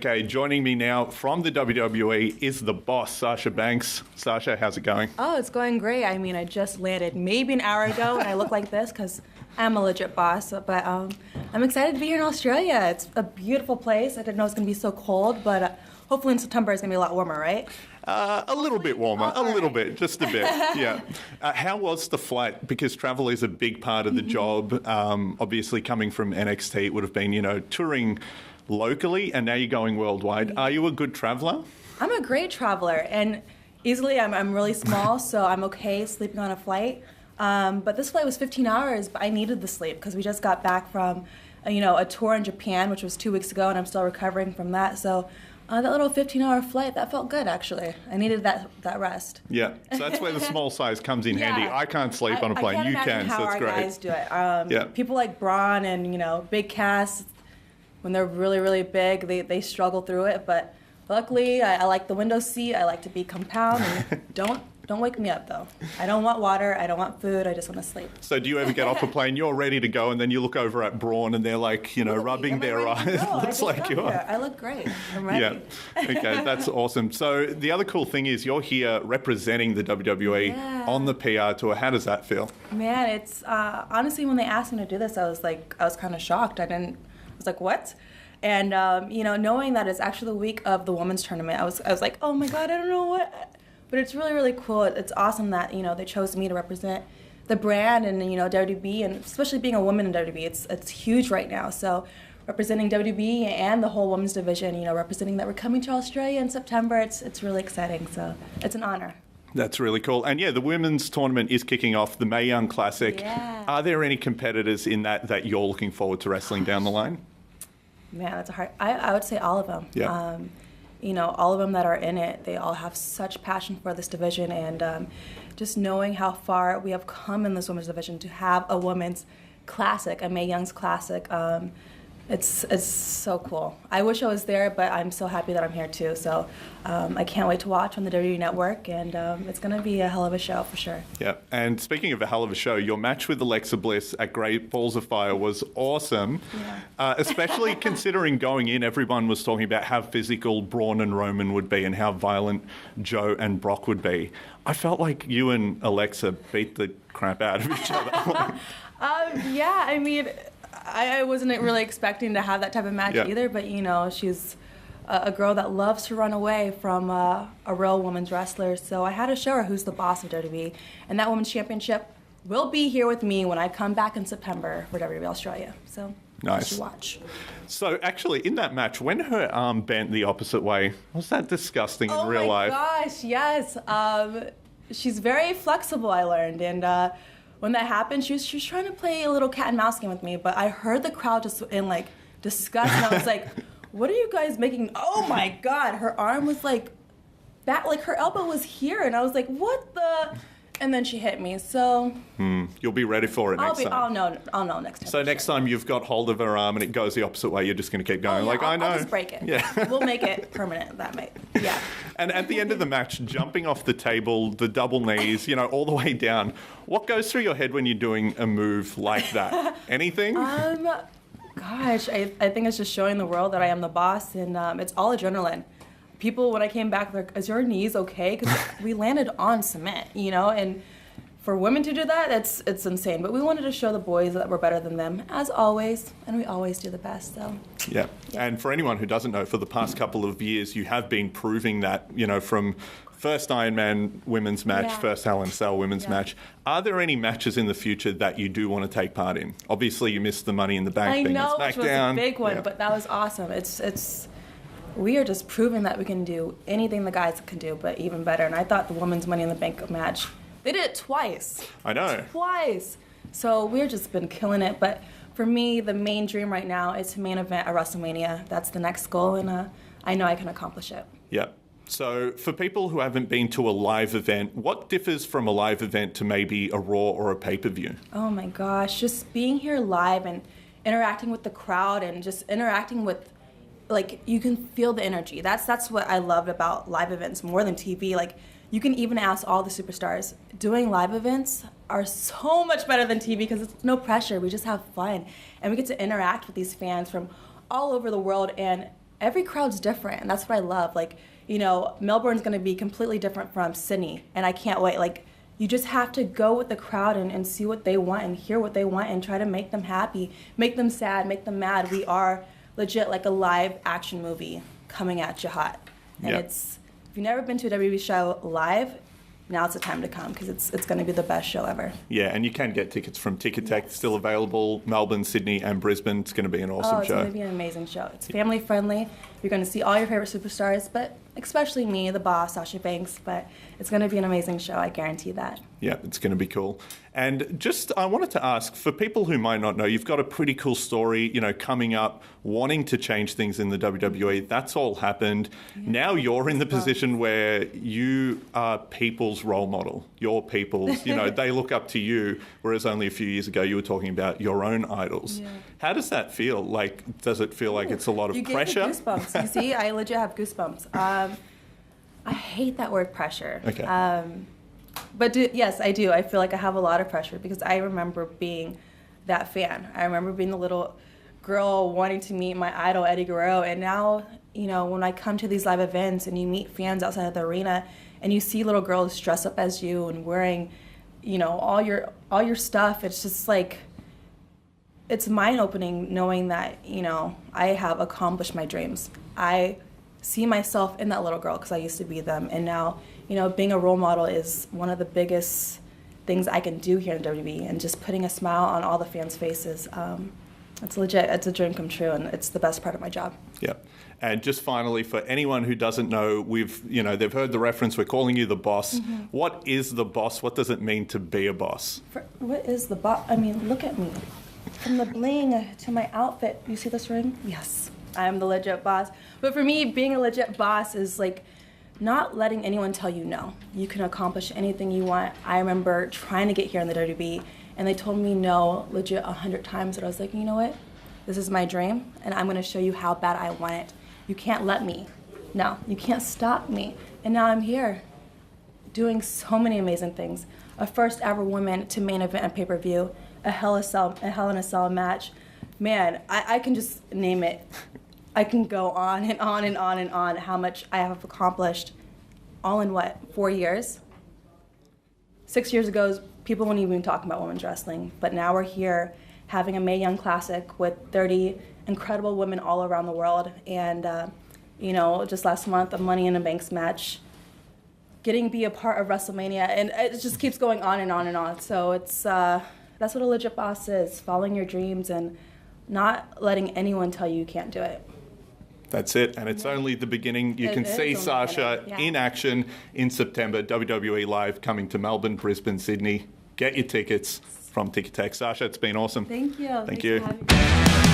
Okay, joining me now from the WWE is the boss, Sasha Banks. Sasha, how's it going? Oh, it's going great. I mean, I just landed maybe an hour ago and I look like this because I'm a legit boss. But I'm excited to be here in Australia. It's a beautiful place. I didn't know it was going to be so cold, but hopefully in September it's going to be a lot warmer, right? A little bit warmer, Oh, a little right. bit, just a bit, yeah. How was the flight? Because travel is a big part of the job. Obviously, coming from NXT, it would have been, touring locally, and now you're going worldwide. Are you a good traveler? I'm a great traveler, and easily I'm really small, so I'm okay sleeping on a flight. But this flight was 15 hours, but I needed the sleep because we just got back from, a tour in Japan, which was 2 weeks ago, and I'm still recovering from that. So that little 15-hour flight, that felt good, actually. I needed that rest. Yeah, so that's where the small size comes in handy. I can't sleep on a plane. You can, so it's great. I can't imagine how our guys do it. People like Braun and, big casts, when they're really, really big, they struggle through it. But luckily, I like the window seat. I like to be compound. And don't wake me up, though. I don't want water. I don't want food. I just want to sleep. So do you ever get off a plane, you're ready to go, and then you look over at Braun and they're like, rubbing their eyes. Looks like you are. I look great. I'm ready. Yeah. Okay, that's awesome. So the other cool thing is you're here representing the WWE on the PR tour. How does that feel? Man, it's honestly, when they asked me to do this, I was kind of shocked. I was like, what? And knowing that it's actually the week of the women's tournament, I was like, oh my God, I don't know what. But it's really, really cool. It's awesome that, they chose me to represent the brand and, WWE, and especially being a woman in WWE, it's huge right now. So representing WWE and the whole women's division, representing that we're coming to Australia in September, it's really exciting. So it's an honor. That's really cool. And the women's tournament is kicking off, the Mae Young Classic. Yeah. Are there any competitors in that you're looking forward to wrestling down the line? Man, that's a hard. I would say all of them. Yeah. All of them that are in it, they all have such passion for this division, and just knowing how far we have come in this women's division to have a women's classic, a Mae Young's classic, it's so cool. I wish I was there, but I'm so happy that I'm here too. So I can't wait to watch on the WWE Network, and it's going to be a hell of a show for sure. Yeah, and speaking of a hell of a show, your match with Alexa Bliss at Great Balls of Fire was awesome, especially considering going in, everyone was talking about how physical Braun and Roman would be and how violent Joe and Brock would be. I felt like you and Alexa beat the crap out of each other. I mean, I wasn't really expecting to have that type of match either, but she's a girl that loves to run away from a real women's wrestler, so I had to show her who's the boss of WWE, and that Women's Championship will be here with me when I come back in September for WWE Australia, so nice. You should watch. So actually, in that match, when her arm bent the opposite way, was that disgusting in real life? Oh my gosh, yes. She's very flexible, I learned, and when that happened, she was trying to play a little cat and mouse game with me, but I heard the crowd just in disgust, and I was like, what are you guys making? Oh my God, her arm was back, her elbow was here, and I was like, what the? And then she hit me, so. You'll be ready for it next time. I'll know next time. So next time you've got hold of her arm and it goes the opposite way, you're just going to keep going. I know. I'll just break it. Yeah. We'll make it permanent that way. Yeah. And at the end of the match, jumping off the table, the double knees, all the way down. What goes through your head when you're doing a move like that? Anything? Gosh, I think it's just showing the world that I am the boss, and it's all adrenaline. People, when I came back, were like, is your knees okay? Because we landed on cement, and for women to do that, it's insane. But we wanted to show the boys that we're better than them, as always, and we always do the best, so. Yeah. And for anyone who doesn't know, for the past couple of years, you have been proving that, from first Iron Man women's match, first Hell in a Cell women's match. Are there any matches in the future that you do want to take part in? Obviously, you missed the Money in the Bank thing. I know, which was a big one, but that was awesome. We are just proving that we can do anything the guys can do, but even better. And I thought the women's Money in the Bank match, they did it twice. I know. Twice. So we've just been killing it. But for me, the main dream right now is to main event at WrestleMania. That's the next goal, and I know I can accomplish it. Yeah. So for people who haven't been to a live event, what differs from a live event to maybe a Raw or a pay-per-view? Oh my gosh, just being here live and interacting with the crowd and just interacting with, you can feel the energy. That's what I loved about live events more than TV. You can even ask all the superstars. Doing live events are so much better than TV because it's no pressure. We just have fun. And we get to interact with these fans from all over the world, and every crowd's different, and that's what I love. Like, you know, Melbourne's going to be completely different from Sydney, and I can't wait. Like, you just have to go with the crowd and see what they want and hear what they want and try to make them happy, make them sad, make them mad. We are legit like a live action movie coming at you hot. And it's, if you've never been to a WWE show live, now's the time to come, because it's going to be the best show ever. Yeah, and you can get tickets from Ticketek. It's still available. Melbourne, Sydney, and Brisbane. It's going to be an awesome show. It's going to be an amazing show. It's family friendly. You're going to see all your favorite superstars, but especially me, the boss, Sasha Banks. But it's going to be an amazing show. I guarantee that. Yeah, it's going to be cool. And just, I wanted to ask, for people who might not know, you've got a pretty cool story, you know, coming up, wanting to change things in the WWE. That's all happened. Yeah. Now you're in the position where you are people's role model. Your people's, you know, they look up to you, whereas only a few years ago you were talking about your own idols. Yeah. How does that feel? Like, does it feel like it's a lot of pressure? You gave me goosebumps. You see, I legit have goosebumps. I hate that word pressure. Okay. But yes, I do. I feel like I have a lot of pressure because I remember being that fan. I remember being the little girl wanting to meet my idol, Eddie Guerrero. And now, you know, when I come to these live events and you meet fans outside of the arena and you see little girls dress up as you and wearing, you know, all your stuff, it's just like, it's mind-opening knowing that, you know, I have accomplished my dreams. I see myself in that little girl because I used to be them. And now, you know, being a role model is one of the biggest things I can do here in WWE, and just putting a smile on all the fans' faces. It's legit. It's a dream come true, and it's the best part of my job. Yeah. And just finally, for anyone who doesn't know, they've heard the reference, we're calling you the boss. Mm-hmm. What is the boss? What does it mean to be a boss? What is the boss? I mean, look at me. From the bling to my outfit. You see this ring? Yes. I'm the legit boss. But for me, being a legit boss is like not letting anyone tell you no. You can accomplish anything you want. I remember trying to get here in the WWE, and they told me no legit 100 times, but I was like, you know what? This is my dream, and I'm gonna show you how bad I want it. You can't let me. No, you can't stop me. And now I'm here, doing so many amazing things. A first ever woman to main event and pay-per-view, a Hell in a Cell match. Man, I can just name it. I can go on and on and on and on how much I have accomplished, all in what, 4 years? 6 years ago, people weren't even talking about women's wrestling, but now we're here having a Mae Young Classic with 30 incredible women all around the world, and you know, just last month, a Money in the Banks match, getting to be a part of WrestleMania, and it just keeps going on and on and on. So it's that's what a legit boss is: following your dreams and not letting anyone tell you can't do it. That's it, and it's only the beginning. You can see Sasha in action in September. WWE Live coming to Melbourne, Brisbane, Sydney. Get your tickets from Ticketek. Sasha, it's been awesome. Thank you. Thank you.